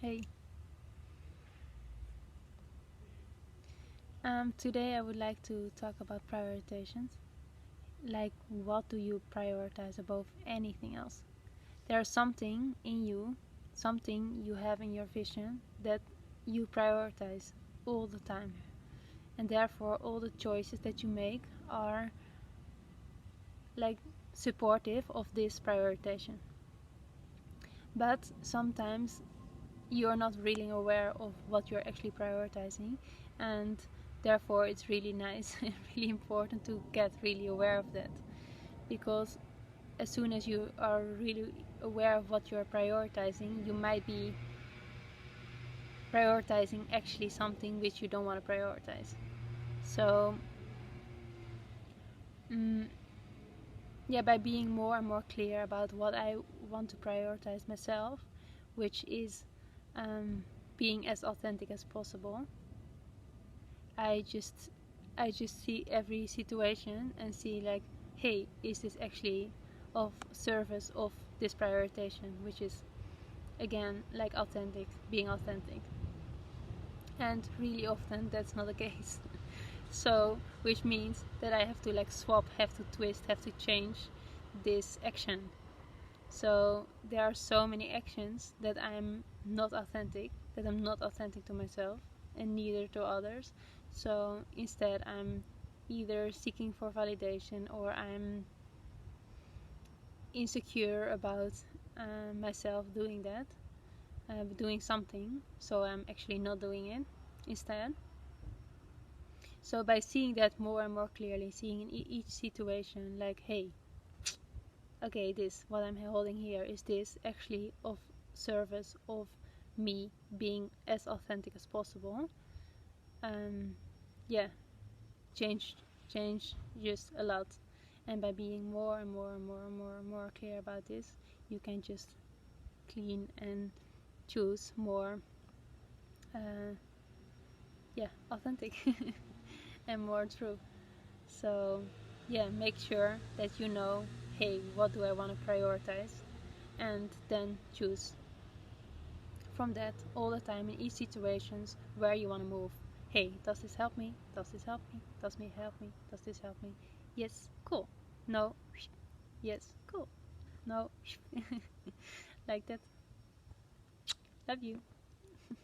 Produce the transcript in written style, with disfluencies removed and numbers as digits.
Hey, today I would like to talk about prioritizations. Like, what do you prioritize above anything else? There's something in you, something you have in your vision that you prioritize all the time, and therefore all the choices that you make are like supportive of this prioritization. But sometimes you're not really aware of what you're actually prioritizing, and therefore it's really nice and really important to get really aware of that, because as soon as you are really aware of what you're prioritizing, you might be prioritizing actually something which you don't want to prioritize. So mm, yeah, by being more and more clear about what I want to prioritize myself, which is um, being as authentic as possible, I just I just see every situation and see like, hey, is this actually of service of this prioritization, which is again like authentic, being authentic. And really often that's not the case. So which means that I have to like swap, have to twist, have to change this action. So there are so many actions that I'm not authentic, that I'm not authentic to myself and neither to others. So instead I'm either seeking for validation or I'm insecure about myself doing that, doing something, so I'm actually not doing it instead. So by seeing that more and more clearly, seeing in each situation like, hey, okay, this what I'm holding here, is this actually of service of me being as authentic as possible? um yeah, change change just a lot. And by being more and more and more and more and more clear about this, you can just clean and choose more uh yeah, authentic and more true. So yeah, make sure that you know, hey, what do I want to prioritize, and then choose from that all the time in each situations where you want to move. Hey, does this help me? Does this help me? Does me help me? Does this help me? Yes, cool. No. Yes, cool. No. Like that. Love you.